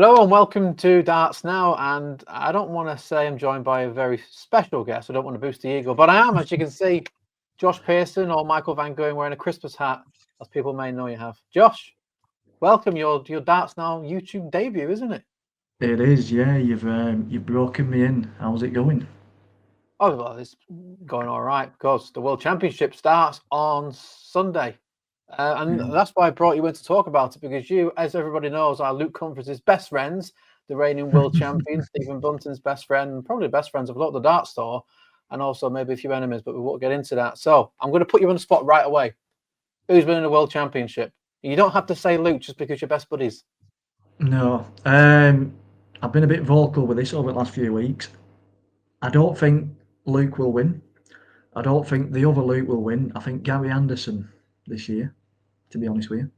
Hello and welcome to Darts Now. And I don't want to say I'm joined by a very special guest. I don't want to boost the ego, but I am, as you can see, Josh Pearson or Michael Van Gerwen wearing a Christmas hat, as people may know you have. Josh, welcome your Darts Now YouTube debut, isn't it? It is, yeah. You've broken me in. How's it going? Oh, well, it's going all right because the World Championship starts on Sunday. And Yeah. that's why I brought you in to talk about it, because you, as everybody knows, are Luke Humphries' best friends, the reigning world champion, Stephen Bunting's best friend, and probably best friends of a lot of the Dart store, and also maybe a few enemies, but we won't get into that. So I'm going to put you on the spot right away. Who's winning the World Championship? You don't have to say Luke just because you're best buddies. No. I've been a bit vocal with this over the last few weeks. I don't think Luke will win. I don't think the other Luke will win. I think Gary Anderson this year, to be honest with you.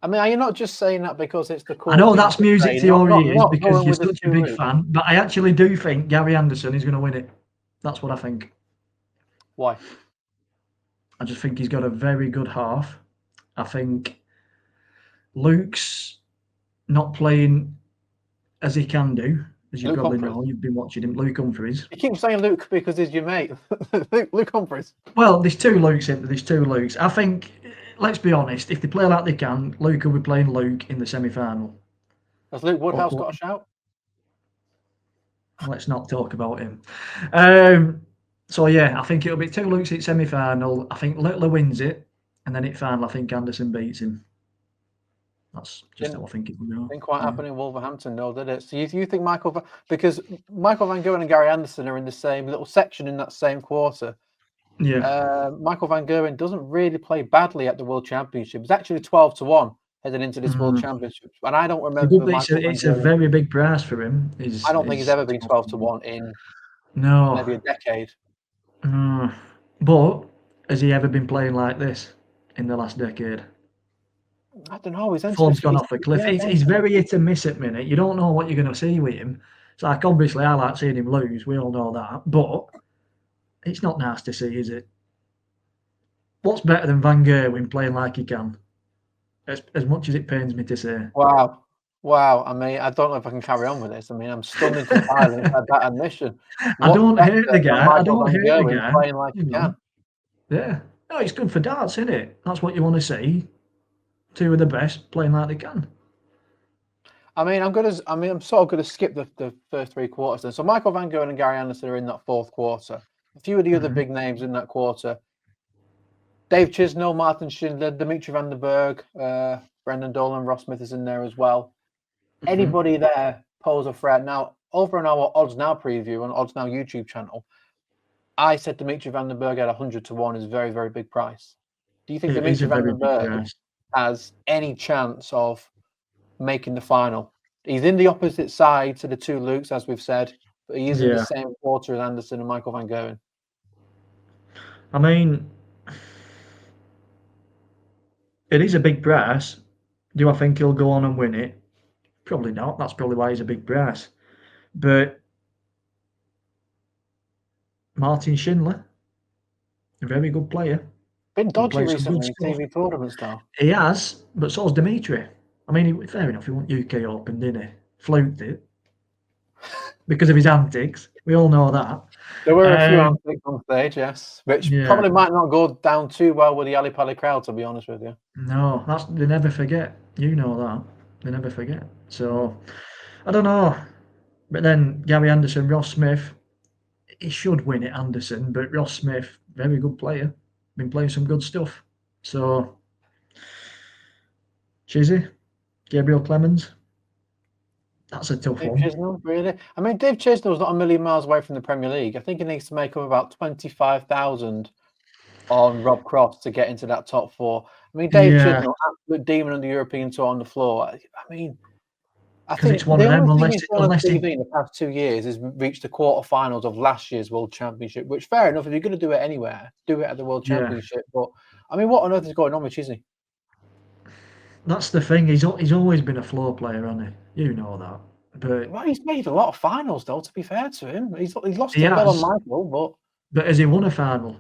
I mean, are you not just saying that because it's the I cool know thing that's to music say, to your ears not because going you're with the such a two big Luke? fan, but I actually do think Gary Anderson is going to win it. That's what I think. Why? I just think he's got a very good half. I think Luke's not playing as he can do, as you Luke probably Humphries. know. You've been watching him, Luke Humphries. You keep saying Luke because he's your mate. Luke Humphries. Well, there's two Lukes in there. There's two Lukes. I think, let's be honest, if they play like they can, Luke will be playing Luke in the semi-final. Has Luke Woodhouse But got a shout? let's not talk about him. So yeah, I think it'll be two Lukes in semi-final. I think Littler wins it, and then at final, I think Anderson beats him. That's just how I think it will go. Didn't quite Yeah. happen in Wolverhampton, no, did it? So you think because Michael Van Gerwen and Gary Anderson are in the same little section in that same quarter. Yeah. Michael Van Gerwen doesn't really play badly at the World Championship. It's actually 12-1 heading into this World Championship, and I don't remember Michael Van It's a Gerwen. very big price for him. I don't think he's ever been 12-1 in No. maybe a decade. But has he ever been playing like this in the last decade? I don't know. He's Form's gone off a cliff. yeah, He's very hit and miss at minute. You don't know what you're going to see with him. It's like, obviously, I like seeing him lose. We all know that. But it's not nice to see, is it? What's better than Van Gerwen playing like he can? As much as it pains me to say. Wow. I mean, I don't know if I can carry on with this. I mean, I'm stunned into silence at that admission. I don't hate the Than guy. I Michael don't Van hate the Gerwen guy. playing like You he can? know. Yeah. No, it's good for darts, isn't it? That's what you want to see. Two of the best playing like they can. I mean, I'm sort of gonna skip the first three quarters then. So Michael Van Gerwen and Gary Anderson are in that fourth quarter. A few of the other big names in that quarter: Dave Chisnell, Martin Schindler, Dimitri van den Berg, Brendan Dolan, Ross Smith is in there as well. Anybody there pose a threat. Now, over on our Odds Now preview on Odds Now YouTube channel, I said Dimitri van den Berg at 100-1 is a very, very big price. Do you think It is Dimitri a van very den big Berg price. has any chance of making the final? He's in the opposite side to the two Lukes, as we've said, but he is in the same quarter as Anderson and Michael Van Gerwen. I mean, it is a big price. Do I think he'll go on and win it? Probably not. That's probably why he's a big price. But Martin Schindler, a very good player. Been dodgy Played some good recently, stuff. TV tournament style. He has, but so's Dimitri. I mean, fair enough, he won UK Open, didn't he? Fluked it. Because of his antics. We all know that. There were a few antics on stage, yes, which probably might not go down too well with the Ali Pali crowd, to be honest with you. No, they never forget. You know that. They never forget. So, I don't know. But then Gary Anderson, Ross Smith, he should win it, Anderson, but Ross Smith, very good player. Been playing some good stuff. So, Chizzy, Gabriel Clemens, that's a tough Dave one. Chisnell, really? I mean, Dave Chisnell's not a million miles away from the Premier League. I think he needs to make up about 25,000 on Rob Cross to get into that top four. I mean, Dave Chisnell, absolute demon on the European tour on the floor. I mean, I think it's one of them, only thing he's done on TV in the past 2 years is reached the quarterfinals of last year's World Championship, which, fair enough, if you're going to do it anywhere, do it at the World Championship. But, I mean, what on earth is going on with Chisney? That's the thing. He's always been a floor player, hasn't he? You know that. But well, he's made a lot of finals, though, to be fair to him. He's lost to Bill and Michael, but has he won a final?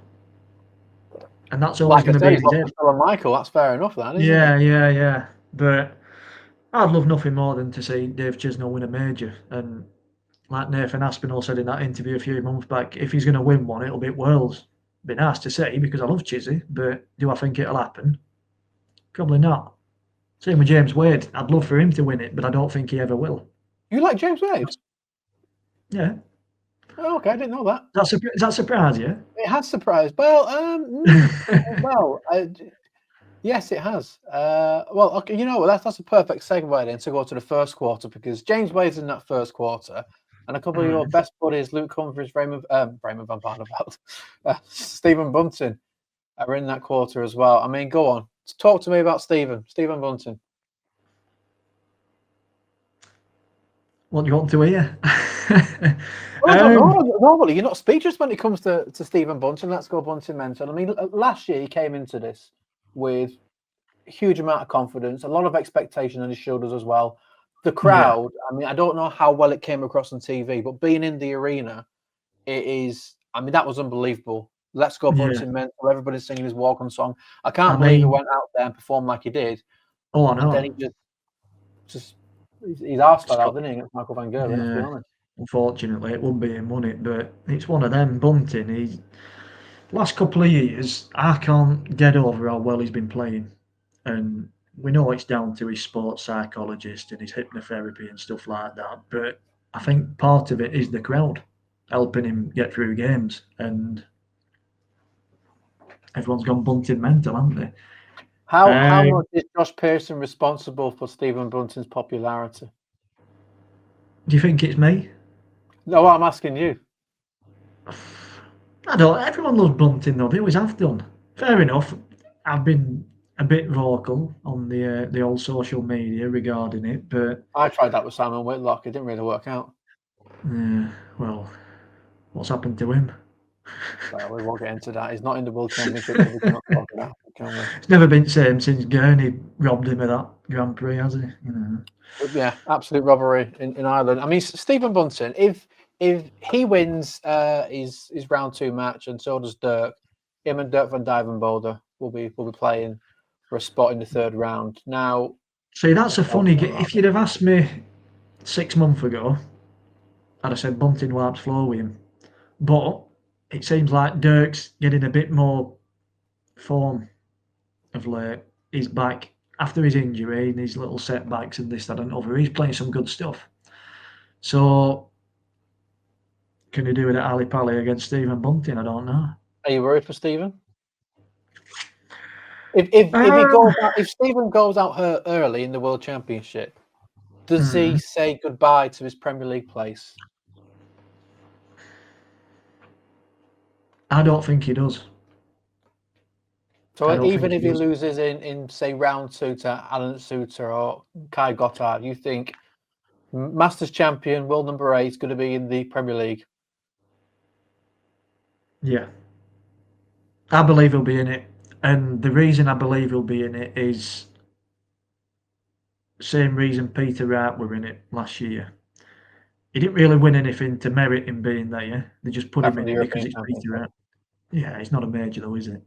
And that's always going to be he's lost to Bill and Michael. That's fair enough, then, isn't it? Yeah. But I'd love nothing more than to see Dave Chisnall win a major. And like Nathan Aspinall said in that interview a few months back, if he's going to win one, it'll be Worlds. Be nice to see because I love Chizzy, but do I think it'll happen? Probably not. Same with James Wade. I'd love for him to win it, but I don't think he ever will. You like James Wade? Yeah. Oh, okay, I didn't know that. Does that surprise you? It has surprised. Well, yes, it has. Well, okay, you know what? That's a perfect segue then to go to the first quarter because James Wade's in that first quarter, and a couple of your best buddies, Luke Humphries, Raymond Van Barneveld, Stephen Bunting, are in that quarter as well. I mean, go on, talk to me about Stephen Bunting. What do you want to hear? Well, I don't know. Normally, you're not speechless when it comes to Stephen Bunting. Let's go Bunting mental. I mean, last year he came into this with a huge amount of confidence, a lot of expectation on his shoulders as well. The crowd, I mean, I don't know how well it came across on TV, but being in the arena, it is, I mean, that was unbelievable. Let's go Bunting mental. Everybody's singing his walk-on song. I can't believe he went out there and performed like he did. Oh, I know. And then he just he's arsed that out, didn't he, against Michael Van Gerwen, let's be honest. Unfortunately, it wouldn't be him, would it? But it's one of them. Bunting, he's last couple of years, I can't get over how well he's been playing. And we know it's down to his sports psychologist and his hypnotherapy and stuff like that. But I think part of it is the crowd helping him get through games. And everyone's gone Bunting mental, haven't they? How much is Josh Pearson responsible for Stephen Bunting's popularity? Do you think it's me? No, I'm asking you. I don't. Everyone loves Bunting though. They always have done. Fair enough. I've been a bit vocal on the old social media regarding it, but I tried that with Simon Whitlock. It didn't really work out. Well, what's happened to him? Well, we won't get into that. He's not in the World Championship, so we cannot talk about it, can we? It's never been the same since Gurney robbed him of that Grand Prix, has he? You know. Yeah, absolute robbery in Ireland. I mean, Stephen Bunting, if he wins his round 2 match, and so does Dirk, him and Dirk van Dijvenbode will be playing for a spot in the 3rd round. Now, see, that's a funny. If you'd have asked me 6 months ago, I'd have said Bunting wipes floor with him. But it seems like Dirk's getting a bit more form of late. He's back after his injury and his little setbacks and this, that, and other. He's playing some good stuff. So, can he do it at Ali Pali against Stephen Bunting? I don't know. Are you worried for Stephen? If Stephen goes out early in the World Championship, does he say goodbye to his Premier League place? I don't think he does. So even if he loses in say round 2 to Alan Suter or Kai Gottard, you think Masters champion, world number 8 is going to be in the Premier League? Yeah. I believe he'll be in it. And the reason I believe he'll be in it is the same reason Peter Wright were in it last year. He didn't really win anything to merit him being there. They just put him in it because it's Peter Wright. Yeah, he's not a major though, is it?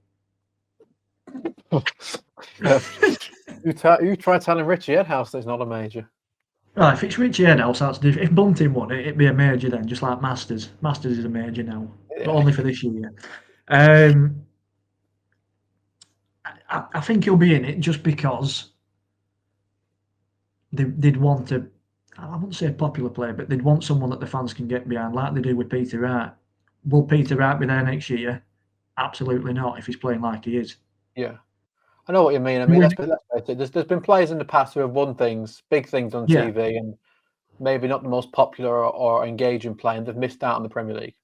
You try telling Richie Edhouse that he's not a major. Right, if it's Richie Edhouse, that's different. If Bunting won it, it'd be a major then, just like Masters. Masters is a major now, but only for this year. I think he'll be in it just because they'd want to, I wouldn't say a popular player, but they'd want someone that the fans can get behind, like they do with Peter Wright. Will Peter Wright be there next year? Absolutely not, if he's playing like he is. Yeah. I know what you mean. I mean, let's face it. There's been players in the past who have won things, big things on TV, and maybe not the most popular or engaging player, and they've missed out on the Premier League.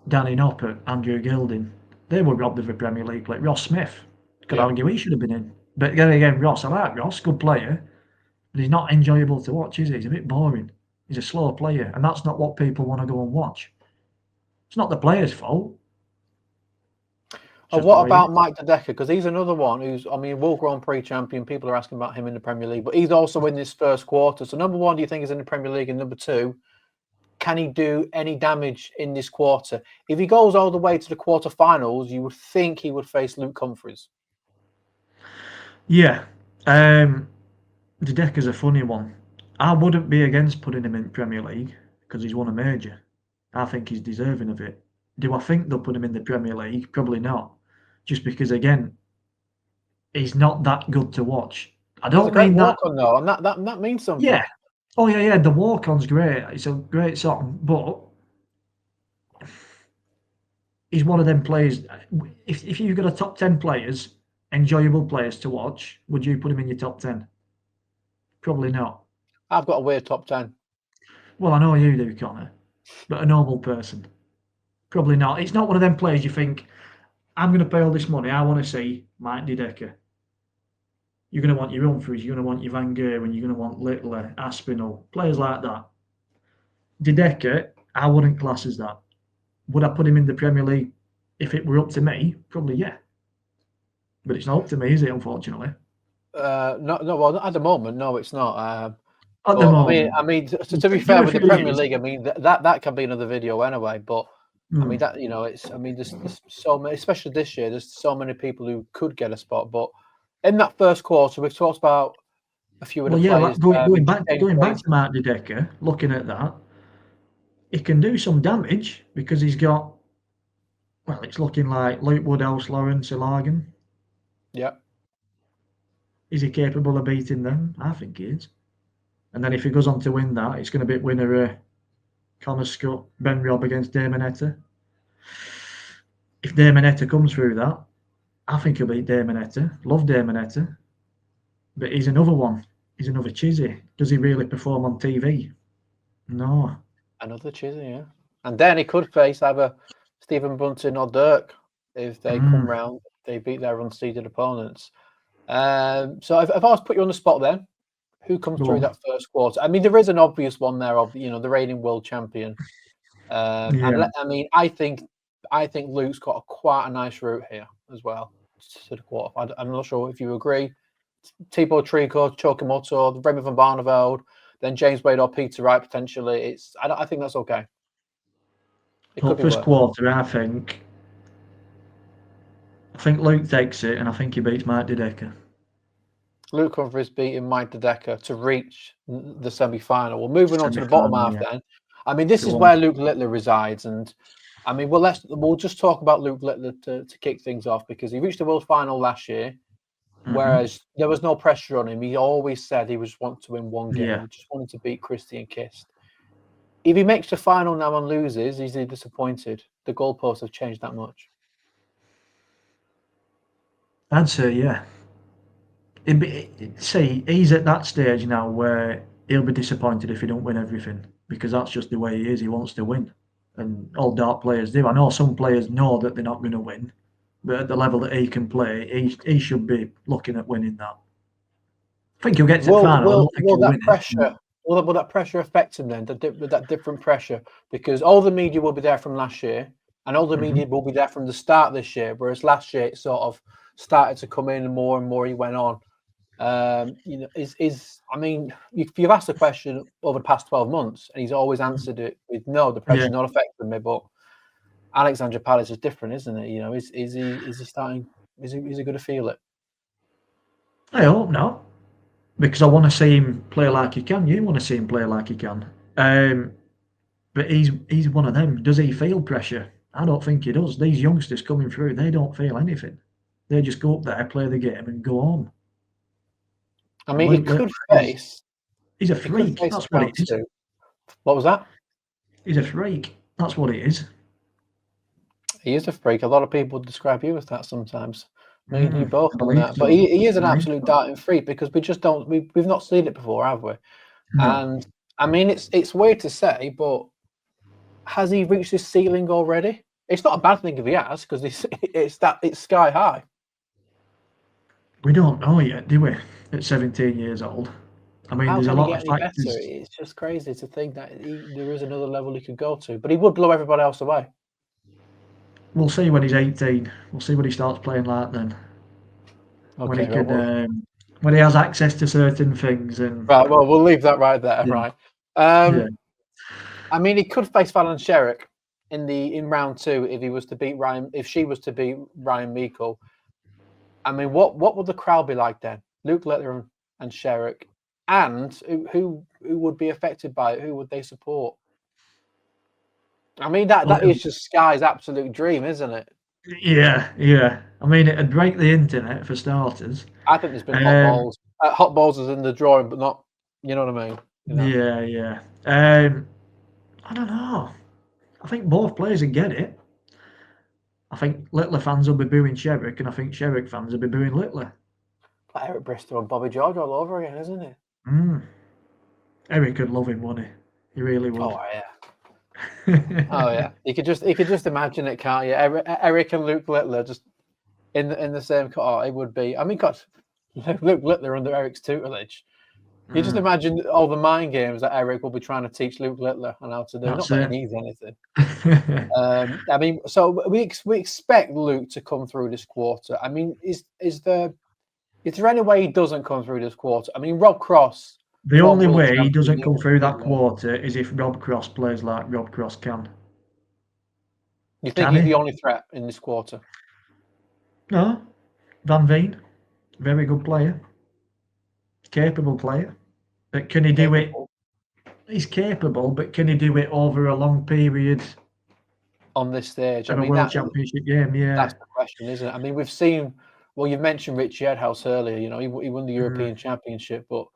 Danny Noppert, Andrew Gilding, they were robbed of a Premier League play. Ross Smith, could argue he should have been in. But then again, Ross, I like Ross, good player, but he's not enjoyable to watch, is he? He's a bit boring. He's a slow player, and that's not what people want to go and watch. It's not the player's fault. And what about Mike De Decker? Because he's another one who's, I mean, World Grand Prix champion. People are asking about him in the Premier League, but he's also in this first quarter. So number 1, do you think he's in the Premier League? And number 2, can he do any damage in this quarter? If he goes all the way to the quarterfinals, you would think he would face Luke Humphries. Yeah. Dideka's a funny one. I wouldn't be against putting him in Premier League because he's won a major. I think he's deserving of it. Do I think they'll put him in the Premier League? Probably not. Just because, again, he's not that good to watch. I He's a don't great mean that. walk-on though, and that means something. Yeah. Oh, yeah, yeah. The walk-on's great. It's a great song. But he's one of them players. If you've got a top 10 players, enjoyable players to watch, would you put him in your top 10? Probably not. I've got a weird top 10. Well, I know you do, Connor, but a normal person, probably not. It's not one of them players you think, I'm going to pay all this money, I want to see Mike Dideka. You're going to want your Humphries, you're going to want your Van Gerwen, you're going to want Littler, Aspinall, players like that. Dideka, I wouldn't class as that. Would I put him in the Premier League if it were up to me? Probably, yeah. But it's not up to me, is it, unfortunately? No, well, not at the moment, no, it's not. At the But moment. I mean, to be Give fair, it a with the few Premier years. League, I mean that can be another video anyway. But I mean that it's. I mean, there's so many, especially this year. There's so many people who could get a spot. But in that first quarter, we've talked about a few of the Well, yeah, players. going back James going back Fraser. to Mark Dideka, looking at that, he can do some damage because he's got. Well, it's looking like Luke Woodhouse, Lawrence Ilagan. Yeah, Is he capable of beating them? I think he is. And then if he goes on to win that, it's going to be winner Connor Scott, Ben Robb against Damonetta. If Damonetta comes through that, I think he'll beat Damonetta. Love Damonetta. But he's another one. He's another Chizzy. Does he really perform on TV? No. another Chisholm, yeah. And then he could face either Stephen Bunting or Dirk if they come round. They beat their unseeded opponents. So if I was to put you on the spot, then who comes Go through on. that first quarter? I mean, there is an obvious one there of the reigning world champion. Yeah. I mean, I think Luke's got quite a nice route here as well to the quarter. I'm not sure if you agree. Thibaut Trico, Chokomoto, Remy van Barneveld, then James Wade or Peter Wright potentially. I think that's okay. It Well, could be first worse. quarter, I think Luke takes it, and I think he beats Mike Dideka. Luke Humphries beating Mike Dideka to reach the semi-final. Well, moving on to the bottom Semi-final, half yeah. then. I mean, this is Go where on. Luke Littler resides, and I mean, we'll just talk about Luke Littler to kick things off because he reached the world final last year, whereas there was no pressure on him. He always said he was wanting to win one game. Yeah. He just wanted to beat Christian Kist. If he makes the final now and loses, is he disappointed? The goalposts have changed that much. I'd say, yeah. See, he's at that stage now where he'll be disappointed if he don't win everything because that's just the way he is. He wants to win, and all dart players do. I know some players know that they're not going to win, but at the level that he can play, he should be looking at winning that. I think he'll get to the final. I don't think Will he'll that win it. pressure will that pressure affect him then? That different pressure because all the media will be there from last year, and all the media will be there from the start this year. Whereas last year it sort of started to come in more and more. He went on. I mean, you've asked the question over the past 12 months, and he's always answered it with no. The Yeah, pressure's not affecting me, but Alexander Palace is different, isn't it? Is he starting? Is he going to feel it? I hope not because I want to see him play like he can. You want to see him play like he can. But he's one of them. Does he feel pressure? I don't think he does. These youngsters coming through, they don't feel anything. They just go up there, play the game, and go home. I And mean, he Luke could Littler face. he's a He could freak. face That's what it round is. two. What was that? He's a freak. That's what it is. He is a freak. A lot of people describe you as that sometimes. Me and you both I on believe that. But so. he is an I believe absolute so. darting freak because we just don't we've not seen it before, have we? No, And I mean it's weird to say, but has he reached his ceiling already? It's not a bad thing if he has, because it's sky high. we don't know yet, do we? At 17 years old. I mean, How there's a can he lot get of any better? factors. It's just crazy to think that there is another level he could go to, but he would blow everybody else away. We'll see when he's 18. We'll see when he starts playing like then. When he Okay, can, when he has access to certain things and right. Well, we'll leave that right there. yeah, Right. yeah. I mean, he could face Fallon Sherrick in round two if he was to beat Ryan. If she was to beat Ryan Meikle, I mean, what would the crowd be like then? Luke Littler and Sherrick. and who would be affected by it? Who would they support? I mean, that is just Sky's absolute dream, isn't it? Yeah. I mean, it'd break the internet for starters. I think there's been hot balls. Hot balls is in the drawing, but not. You know what I mean? You know? Yeah. I don't know. I think both players would get it. I think Littler fans will be booing Sherrick, and I think Sherrick fans will be booing Littler. Eric Bristow and Bobby George all over again, isn't it? Eric would love him, wouldn't he? He really would. Oh yeah. Oh yeah. You could just imagine it, can't you? Eric and Luke Littler just in the same car. Oh, it would be. I mean, God, Luke Littler under Eric's tutelage. You just imagine all the mind games that Eric will be trying to teach Luke Littler on how to do. Not that he needs anything. I mean, so we expect Luke to come through this quarter. I mean, is there any way he doesn't come through this quarter? I mean, Rob Cross. The only way he doesn't come through that quarter is if Rob Cross plays like Rob Cross can. You think he's the only threat in this quarter? No. Van Veen, very good player. Capable player. But can he do it? He's capable, but can he do it over a long period? On this stage? I mean, a World Championship game, yeah. That's the question, isn't it? I mean, we've seen, well, you mentioned Richie Edhouse earlier, you know, he won the European Championship, but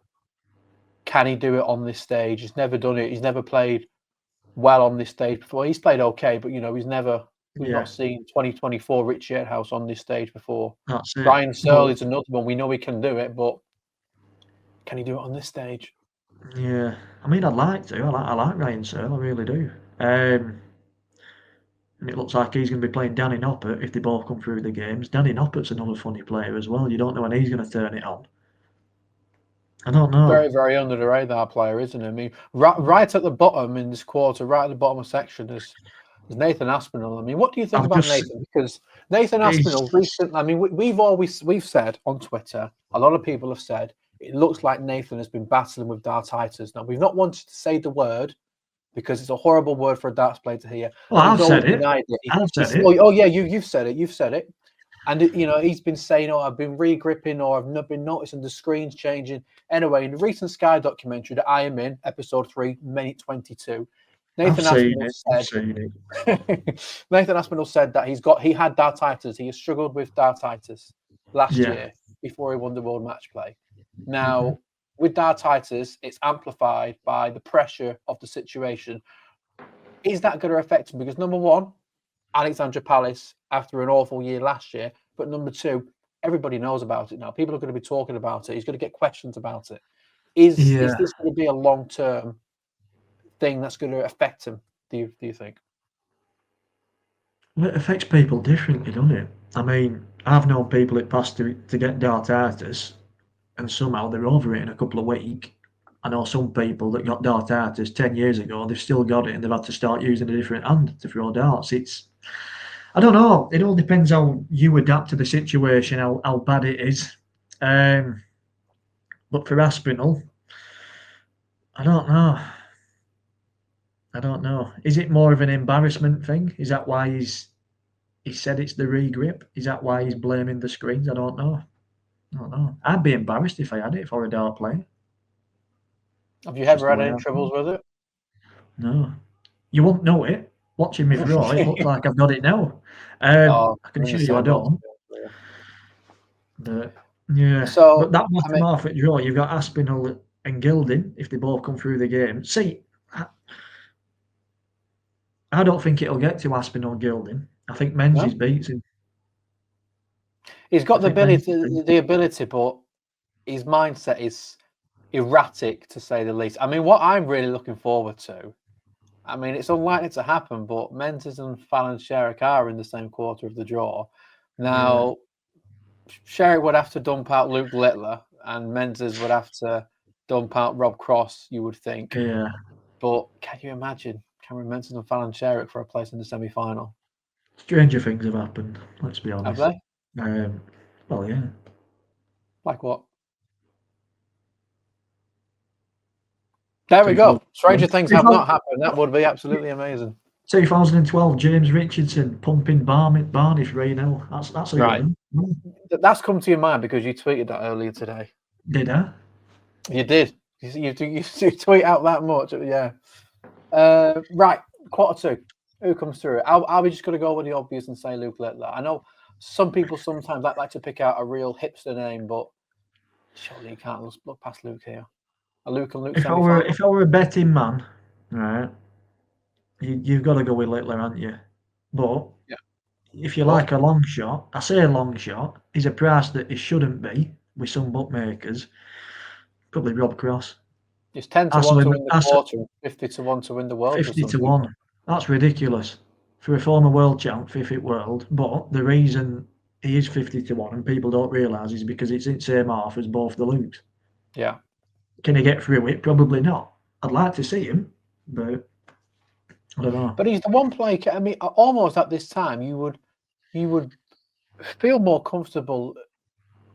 can he do it on this stage? He's never done it. He's never played well on this stage before. He's played okay, but, you know, we've not seen 2024 Richie Edhouse on this stage before. That's it. Ryan Searle is another one. We know he can do it, but can he do it on this stage? Yeah. I mean, I'd like to. I like Ryan Searle, I really do. And it looks like he's going to be playing Danny Noppert if they both come through the games. Danny Noppert's another funny player as well. You don't know when he's going to turn it on. I don't know. Very, very under the radar player, isn't he? I mean, right at the bottom in this quarter, right at the bottom of section is Nathan Aspinall. I mean, what do you think about Nathan? Because Nathan Aspinall recently, I mean, we've said on Twitter, a lot of people have said, it looks like Nathan has been battling with dartitis. Now, we've not wanted to say the word because it's a horrible word for a darts player to hear. Well, I've said it. Oh, yeah, you've said it. You've said it. And, you know, he's been saying, oh, I've been re-gripping or I've not been noticing the screens changing. Anyway, in the recent Sky documentary that I am in, episode 3, minute 22, Nathan Aspinall said that he had dartitis. He has struggled with dartitis last year before he won the World Match Play. Now, with dartitis, it's amplified by the pressure of the situation. Is that going to affect him? Because number one, Alexandra Palace after an awful year last year, but number two, everybody knows about it now. People are going to be talking about it. He's going to get questions about it. Is this going to be a long-term thing that's going to affect him? Do you think? Well, it affects people differently, doesn't it? I mean, I've known people that passed to get dartitis, and somehow they're over it in a couple of weeks. I know some people that got dartitis 10 years ago, they've still got it, and they've had to start using a different hand to throw darts. I don't know. It all depends how you adapt to the situation, how bad it is. But for Aspinall, I don't know. Is it more of an embarrassment thing? Is that why he said it's the re-grip? Is that why he's blaming the screens? I don't know. I'd be embarrassed if I had it, if I were a dart player. Have you ever had any troubles with it? No. You won't know it. Watching me throw, it looks like I've got it now. I can assure you I don't. But, yeah. But that Martha draw, you've got Aspinall and Gilding, if they both come through the game. See, I don't think it'll get to Aspinall Gilding. I think Menzies beats him. He's got the ability, but his mindset is erratic, to say the least. I mean, what I'm really looking forward to, I mean, it's unlikely to happen, but Menzies and Fallon Sherrick are in the same quarter of the draw. Now, Sherrick would have to dump out Luke Littler, and Menzies would have to dump out Rob Cross, you would think. Yeah. But can you imagine Cameron Menzies and Fallon Sherrick for a place in the semi-final? Stranger things have happened, let's be honest. Have they? Well, yeah. Like what? There we go. Stranger things have not happened. That would be absolutely amazing. 2012, James Richardson pumping Barney 3-0. That's a right. That's come to your mind because you tweeted that earlier today. Did I? You did. You tweet out that much, yeah. Right, quarter 2. Who comes through? Are we just going to go with the obvious and say Luke Littler? I know some people sometimes like to pick out a real hipster name, but surely you can't look past Luke here. A Luke and Luke If I semi-final. were a betting man, right, you've got to go with Littler, haven't you? But Yeah. if you But like a long shot, I say a long shot is a price that it shouldn't be with some bookmakers. Probably Rob Cross. it's 10 to 1 to win the quarter and 50 to 1 to win the world for 50 some to people. 1. That's ridiculous for a former world champ, fifth world. But the reason he is 50 to 1 and people don't realise is because it's in the same half as both the Lukes. Yeah. Can he get through it? Probably not. I'd like to see him, but I don't know. But he's the one player. I mean, almost at this time, you would feel more comfortable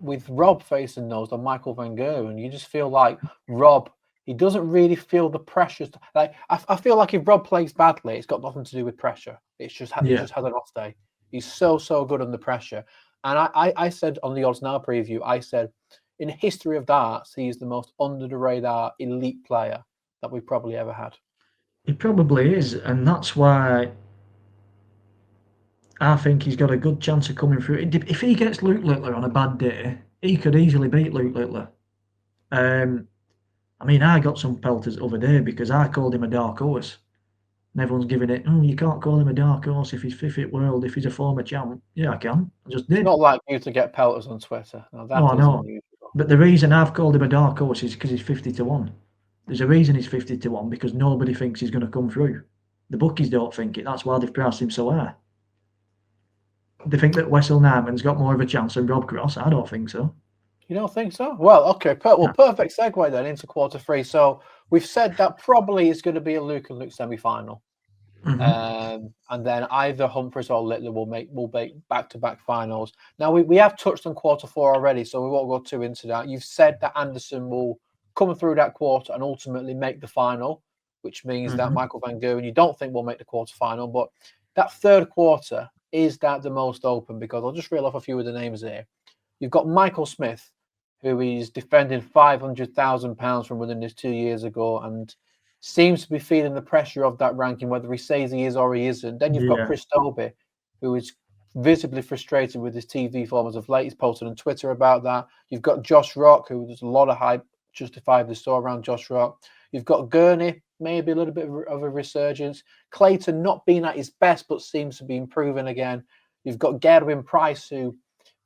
with Rob facing those than Michael van Gerwen. You just feel like Rob. He doesn't really feel the pressure. Like I feel like if Rob plays badly, it's got nothing to do with pressure. It's just he Yeah. just had an off day. He's so good under pressure. And I said on the Odds Now preview, I said in the history of darts, he's the most under the radar elite player that we've probably ever had. He probably is, and that's why I think he's got a good chance of coming through. If he gets Luke Littler on a bad day, he could easily beat Luke Littler. I mean, I got some pelters the other day because I called him a dark horse. And everyone's giving it, you can't call him a dark horse if he's fifth at world, if he's a former champ. Yeah, I can. I just did. It's not like you to get pelters on Twitter. Now, that I is know. unusual. But the reason I've called him a dark horse is because he's 50 to 1. There's a reason he's 50 to 1 because nobody thinks he's going to come through. The bookies don't think it. That's why they've priced him so high. They think that Wessel Nyman's got more of a chance than Rob Cross. I don't think so. You don't think so? Well, okay. Perfect segue then into quarter 3. So we've said that probably is going to be a Luke and Luke semi-final. And then either Humphries or Littler will make back-to-back finals. Now we have touched on quarter 4 already, so we won't go too into that. You've said that Anderson will come through that quarter and ultimately make the final, which means that Michael van Gerwen you don't think will make the quarter final, but that third quarter is that the most open because I'll just reel off a few of the names here. You've got Michael Smith, who is defending £500,000 from winning this 2 years ago and seems to be feeling the pressure of that ranking, whether he says he is or he isn't. Then you've got Chris Dobey, who is visibly frustrated with his TV form as of late. He's posted on Twitter about that. You've got Josh Rock, who there's a lot of hype justifiably so around Josh Rock. You've got Gurney, maybe a little bit of a resurgence. Clayton not being at his best, but seems to be improving again. You've got Gerwen Price, who,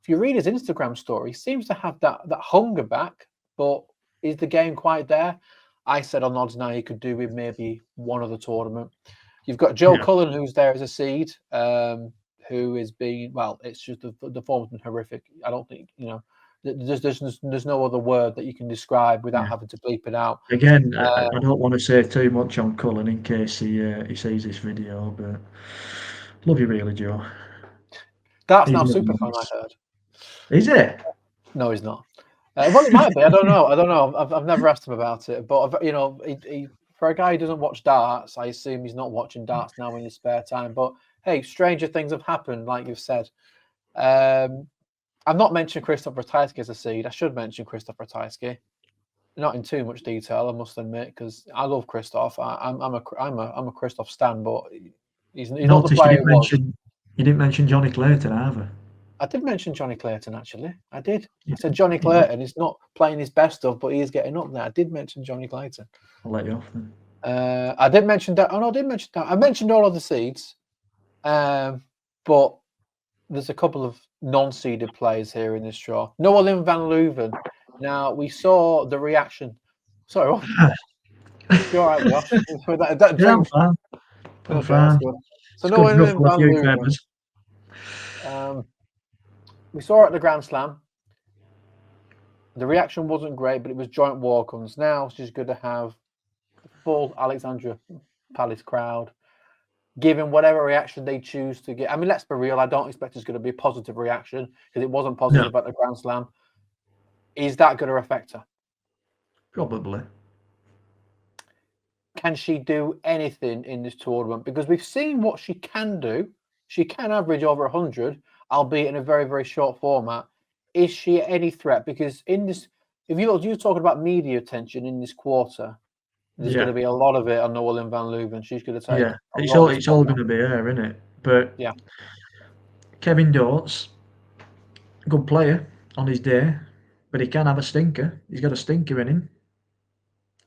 if you read his Instagram story, seems to have that hunger back, but is the game quite there? I said on Odds Now he could do with maybe one other tournament. You've got Joe Cullen, who's there as a seed, who is being, well, it's just the form's been horrific. I don't think, there's no other word that you can describe without having to bleep it out. Again, I don't want to say too much on Cullen in case he sees this video, but love you really, Joe. Dart's now super fan, I heard. Is it? No, he's not. Well, it might be. I don't know. I've never asked him about it, but he for a guy who doesn't watch darts, I assume he's not watching darts now in his spare time. But hey, stranger things have happened, like you've said. I've not mentioned Christopher Ratajski as a seed. I should mention Christopher Ratajski, not in too much detail, I must admit, because I love Christoph. I'm a Christoph stan, but he's not the player he was. You didn't mention Johnny Clayton either. I did mention Johnny Clayton, actually. I did. I said Johnny Clayton is not playing his best stuff, but he is getting up there. I did mention Johnny Clayton. I'll let you off then. I did mention that. Oh, no, I did mention that. I mentioned all of the seeds, but there's a couple of non-seeded players here in this draw. Noah Lynn van Leuven. Now, we saw the reaction. Sorry, what? You're all right, Josh. that drink. Yeah, I'm fine. So Noah Lynn van Leuven. We saw it at the Grand Slam. The reaction wasn't great, but it was joint walk-ons. Now she's going to have the full Alexandra Palace crowd, giving whatever reaction they choose to get. I mean, let's be real. I don't expect it's going to be a positive reaction because it wasn't positive at the Grand Slam. Is that going to affect her? Probably. Can she do anything in this tournament? Because we've seen what she can do. She can average over 100, albeit in a very, very short format. Is she any threat? Because in this, if you're talking about media attention in this quarter, there's going to be a lot of it on Nolan van Leuven. She's going to take a it's lot all of it's all going to be her, isn't it? But yeah, Kevin Dotes, good player on his day, but he can have a stinker. He's got a stinker in him.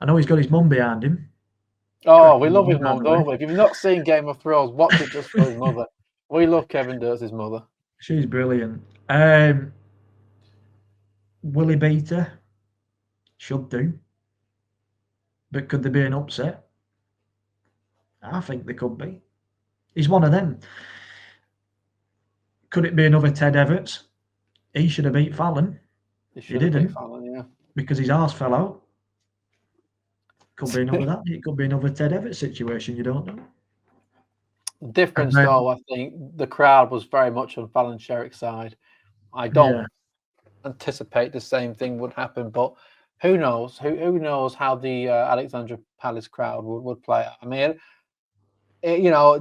I know he's got his mum behind him. oh, we Cracking love his woman, by mum, the way. don't we? If you've not seen Game of Thrones, watch it just for his mother. We love Kevin Durst's mother. She's brilliant. Will he beat her? Should do. But could there be an upset? I think there could be. He's one of them. Could it be another Ted Everts? He should have beat Fallon. He didn't, Fallon, yeah. because his arse fell out. Could be another that. It could be another Ted Everts situation. You don't know. Difference, though, I think the crowd was very much on Fallon Sherrick's side. I don't anticipate the same thing would happen, but who knows? Who knows how the Alexandra Palace crowd would play? I mean,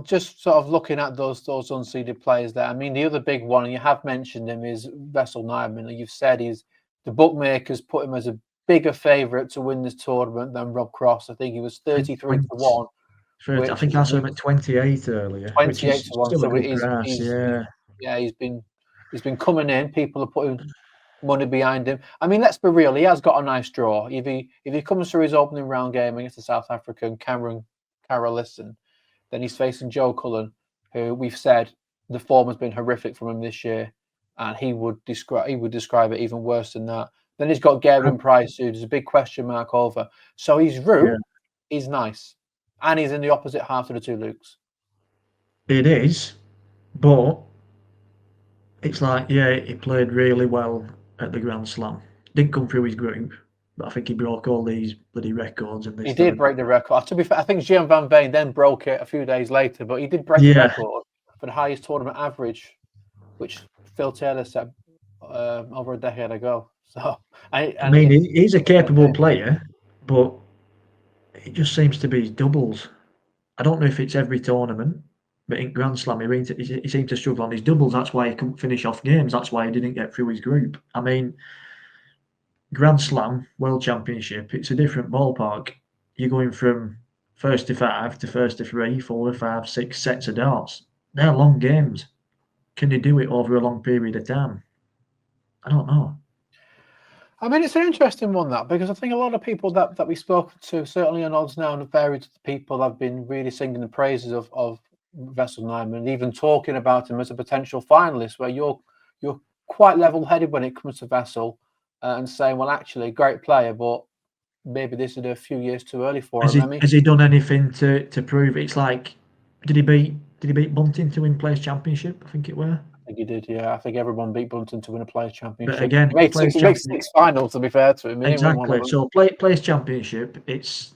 just sort of looking at those unseeded players there. I mean, the other big one, and you have mentioned him, is Vessel Nyman. You've said the bookmakers put him as a bigger favourite to win this tournament than Rob Cross. I think he was 33 to 1. I think I saw him at 28 earlier. 28 to 1. Still So a good price, he's been coming in. People are putting money behind him. I mean, let's be real. He has got a nice draw. If he comes through his opening round game against the South African Cameron Carrollison, then he's facing Joe Cullen, who we've said the form has been horrific from him this year, and he would describe it even worse than that. Then he's got Gerwen Price, who's a big question mark over. So his route is nice, and he's in the opposite half of the two Lukes. It is, but it's like, he played really well at the Grand Slam. Didn't come through his group, but I think he broke all these bloody records. And he did break the record. To be fair, I think Gian van Veen then broke it a few days later, but he did break the record for the highest tournament average, which Phil Taylor set over a decade ago. So, he's a capable player, but it just seems to be his doubles. I don't know if it's every tournament, but in Grand Slam, he seemed to struggle on his doubles. That's why he couldn't finish off games. That's why he didn't get through his group. I mean, Grand Slam, World Championship, it's a different ballpark. You're going from first to 5 to first to 3, 4, 5, 6 sets of darts. They're long games. Can you do it over a long period of time? I don't know. I mean, it's an interesting one, that, because I think a lot of people that we've spoken to, certainly on Odds Now and varied people, have been really singing the praises of Vessel Nyman, and even talking about him as a potential finalist, where you're quite level-headed when it comes to Vessel, and saying, well, actually, great player, but maybe this is a few years too early for him. Has he done anything to prove? It's like, did he beat Bunting to win Players Championship? I think it were. I think he did, yeah. I think everyone beat Bunting to win a Players Championship. But again, he made 6 finals, to be fair to him. Exactly. So Players Championship, it's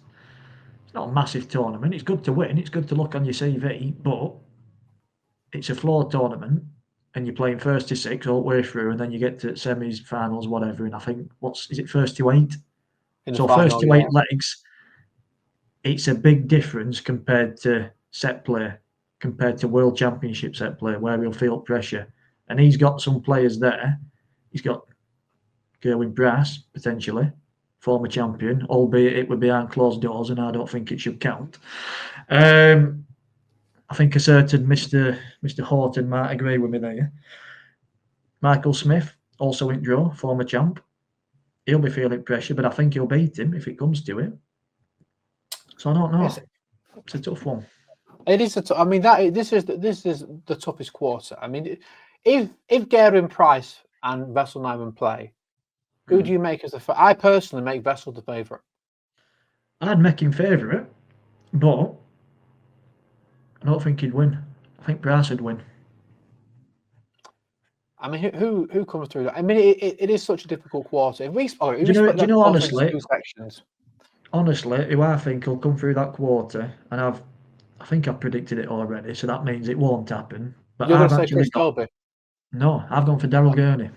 not a massive tournament. It's good to win. It's good to look on your CV, but it's a floor tournament, and you're playing first to 6 all the way through, and then you get to semis, finals, whatever. And I think is it first to 8? So first to 8 legs. It's a big difference compared to set play, compared to World Championship set play, where he'll feel pressure. And he's got some players there. He's got Gerwen Price, potentially, former champion, albeit it would be behind closed doors, and I don't think it should count. I think a certain Mr. Horton might agree with me there. Michael Smith, also in draw, former champ. He'll be feeling pressure, but I think he'll beat him if it comes to it. So I don't know. It's a tough one. It is. I mean, this is the toughest quarter. I mean, if Gerwen Price and Vessel Nyman play, who do you make as the? I personally make Vessel the favourite. I'd make him favourite, but I don't think he'd win. I think Price would win. I mean, who comes through that? I mean, it is such a difficult quarter. If we, do you know honestly, two sections. Honestly, who I think will come through that quarter, and I think I've predicted it already, so that means it won't happen. But You're going to say Chris Colby? No, I've gone for Daryl Gurney.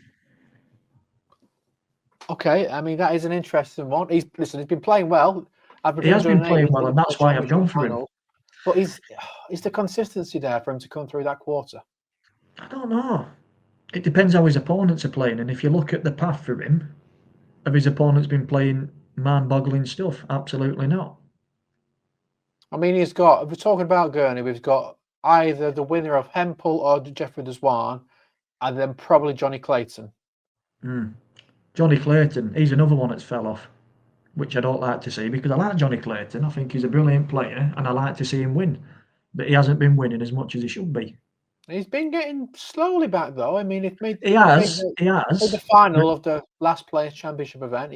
Okay, I mean, that is an interesting one. He's been playing well. He has been playing well, and that's why I've gone for him. But is the consistency there for him to come through that quarter? I don't know. It depends how his opponents are playing, and if you look at the path for him, have his opponents been playing mind-boggling stuff? Absolutely not. I mean, if we're talking about Gurney, we've got either the winner of Hempel or Jeffrey Deswan, and then probably Johnny Clayton. Johnny Clayton, he's another one that's fell off, which I don't like to see because I like Johnny Clayton. I think he's a brilliant player and I like to see him win. But he hasn't been winning as much as he should be. He's been getting slowly back, though. I mean, He has. the final of the last Players' Championship event.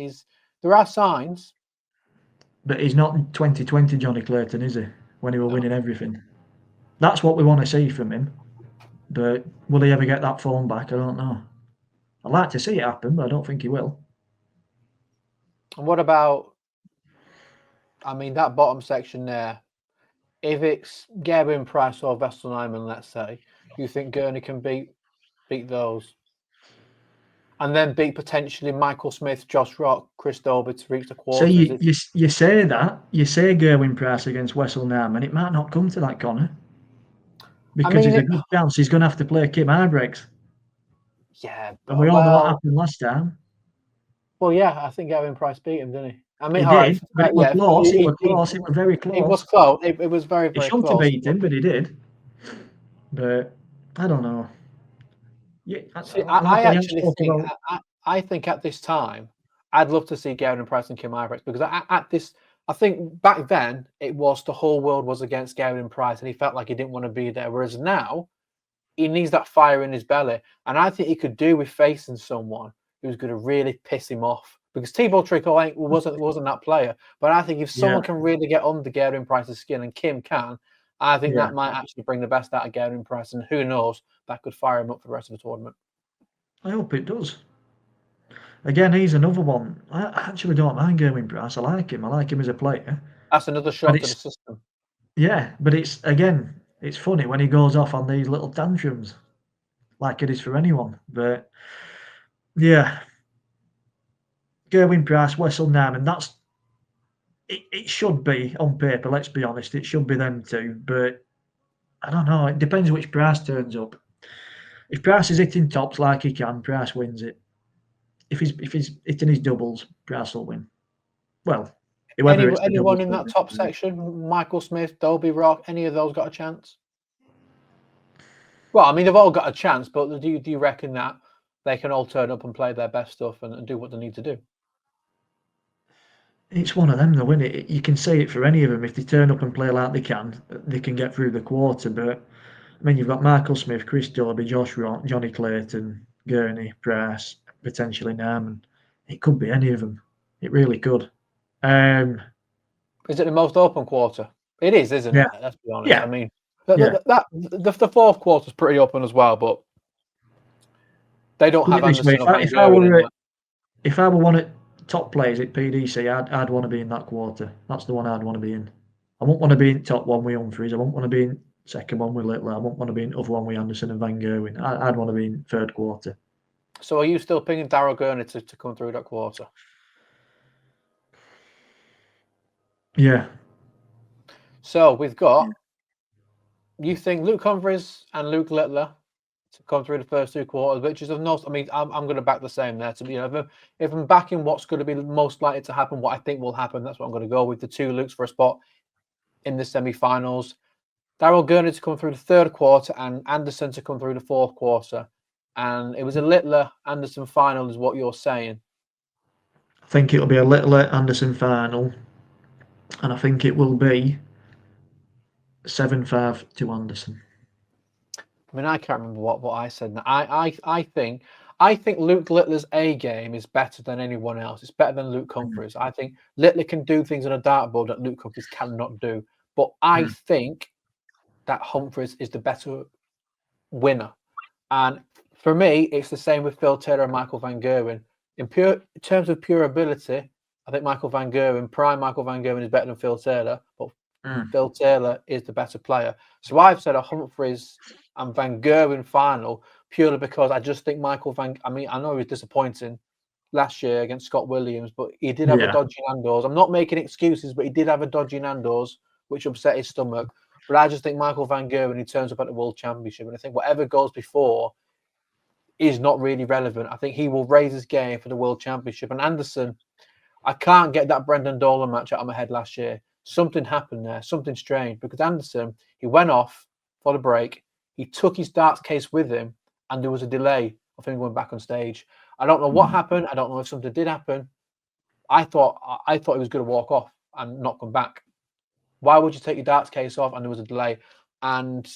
There are signs. But he's not 2020 Johnny Clayton, is he? When he was winning everything. That's what we want to see from him. But will he ever get that form back? I don't know. I'd like to see it happen, but I don't think he will. And what about, I mean, that bottom section there? If it's Gerwen, Price, or Vesselnyman, let's say, do you think Gurney can beat those? And then beat potentially Michael Smith, Josh Rock, Chris Dobie to reach the quarters? So you say that, you say Gerwin Price against Wessel Nam, and it might not come to that, Connor. Because there's a good chance he's going to have to play Kim Ibrex. Yeah. And we all know what happened last time. Well, yeah, I think Gerwin Price beat him, didn't he? I mean, he did, but it was close. It was close. It was very close. It was close. It was very, very close. He shouldn't have beat him, but he did. But I don't know. Yeah, I think at this time, I'd love to see Gerwen Price and Kim Ibrex because I think back then it was the whole world was against Gerwen Price and he felt like he didn't want to be there. Whereas now, he needs that fire in his belly, and I think he could do with facing someone who's going to really piss him off. Because Thibault Tricot wasn't that player, but I think if someone can really get under Gerwen Price's skin, and Kim can, I think that might actually bring the best out of Gerwen Price, and who knows, that could fire him up for the rest of the tournament. I hope it does. Again, he's another one. I actually don't mind Gerwin Price. I like him. I like him as a player. That's another shot to the system. Yeah, but it's funny when he goes off on these little tantrums, like it is for anyone. But yeah, Gerwin Price, Wessel Nam, and it should be on paper. Let's be honest, it should be them two. But I don't know. It depends which Price turns up. If Price is hitting tops like he can, Price wins it. If he's hitting his doubles, Price will win. Well, anyone in that top section, Michael Smith, Dobie Rock, any of those got a chance? Well, I mean, they've all got a chance, but do you reckon that they can all turn up and play their best stuff and do what they need to do? It's one of them, though, isn't it? You can say it for any of them. If they turn up and play like they can get through the quarter. But I mean, you've got Michael Smith, Chris Dobie, Josh Rock, Johnny Clayton, Gurney, Price, potentially Nam. It could be any of them. It really could. Is it the most open quarter? It is, isn't it? Let's be honest. Yeah. I mean, the fourth quarter is pretty open as well, but they don't have Anderson or Van Gerwen. If I were one of top players at PDC, I'd want to be in that quarter. That's the one I'd want to be in. I won't want to be in top one with Humphries. I won't want to be in second one with Littler. I won't want to be in other one with Anderson and Van Gerwen. I'd want to be in third quarter. So are you still picking Daryl Gurney to come through that quarter? Yeah. So we've got, you think Luke Humphries and Luke Littler to come through the first two quarters, which is of no. I mean, I'm going to back the same there. If I'm backing what's going to be most likely to happen, what I think will happen, that's what I'm going to go with. The two Lukes for a spot in the semi-finals. Daryl Gurney to come through the third quarter and Anderson to come through the fourth quarter. And it was a Littler-Anderson final is what you're saying. I think it'll be a Littler-Anderson final. And I think it will be 7-5 to Anderson. I mean, I can't remember what I said. I think Luke Littler's A game is better than anyone else. It's better than Luke Humphries. I think Littler can do things on a dartboard that Luke Humphries cannot do. But I think that Humphries is the better winner. And for me, it's the same with Phil Taylor and Michael Van Gerwen. In terms of pure ability, I think prime Michael Van Gerwen is better than Phil Taylor, but Phil Taylor is the better player. So I've said a Humphries and Van Gerwen final purely because I just think I know he was disappointing last year against Scott Williams, but he did have a dodgy Nando's. I'm not making excuses, but he did have a dodgy Nando's, which upset his stomach. But I just think Michael Van Gerwen, he turns up at the World Championship, and I think whatever goes before, is not really relevant. I think he will raise his game for the World Championship. And Anderson, I can't get that Brendan Dolan match out of my head last year. Something happened there, something strange, because Anderson, he went off for the break. He took his darts case with him, and there was a delay of him going back on stage. I don't know what happened. I don't know if something did happen. I thought he was going to walk off and not come back. Why would you take your darts case off and there was a delay? And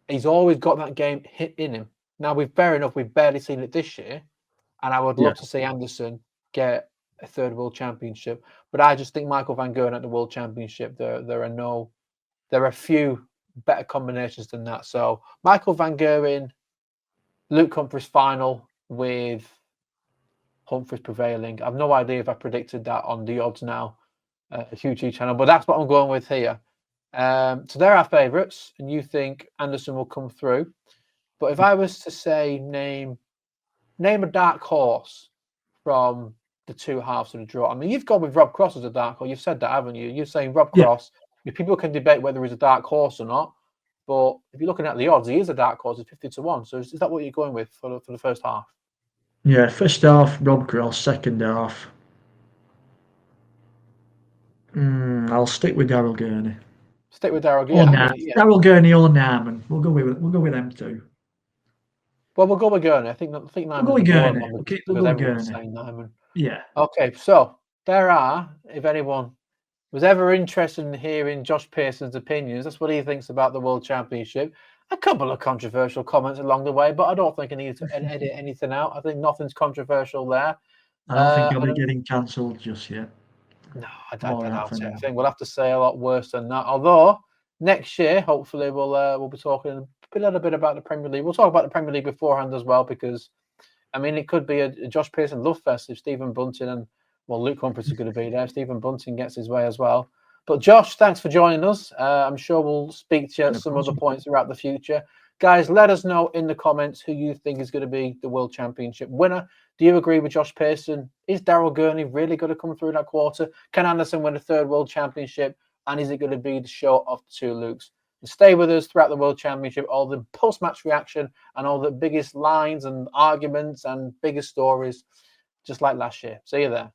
he's always got that game hit in him. Now, fair enough, we've barely seen it this year, and I would love to see Anderson get a third World Championship. But I just think Michael van Gerwen at the World Championship, there are a few better combinations than that. So Michael van Gerwen, Luke Humphries final with Humphries prevailing. I've no idea if I predicted that on the odds now, huge channel, but that's what I'm going with here. So they're our favourites, and you think Anderson will come through. But if I was to say name a dark horse from the two halves of the draw, I mean, you've gone with Rob Cross as a dark horse. You've said that, haven't you? You're saying Rob Cross. People can debate whether he's a dark horse or not, but if you're looking at the odds, he is a dark horse. It's 50-1. So is that what you're going with for the first half? Yeah, first half Rob Cross, second half. I'll stick with Daryl Gurney. Stick with Daryl Gurney. Yeah. Daryl Gurney or Narman. We'll go with them two. Well, we'll go with Gurney. I think Nyman's we'll go with Gurney. Because everyone's saying Nyman. Yeah. Okay, so if anyone was ever interested in hearing Josh Pearson's opinions, that's what he thinks about the World Championship. A couple of controversial comments along the way, but I don't think I need to edit anything out. I think nothing's controversial there. I don't think I'll be getting cancelled just yet. No, I doubt it. I think we'll have to say a lot worse than that. Although next year, hopefully, we'll be talking a little bit about the Premier League. We'll talk about the Premier League beforehand as well, because I mean, it could be a Josh Pearson love fest if Stephen Bunting and Luke Humphries is going to be there. Stephen Bunting gets his way as well. But Josh, thanks for joining us. I'm sure we'll speak to you at some other points throughout the future. Guys, let us know in the comments who you think is going to be the World Championship winner. Do you agree with Josh Pearson? Is Daryl Gurney really going to come through that quarter? Can Anderson win a third World Championship? And is it going to be the show of the two Lukes? And stay with us throughout the World Championship, all the post-match reaction and all the biggest lines and arguments and biggest stories, just like last year. See you there.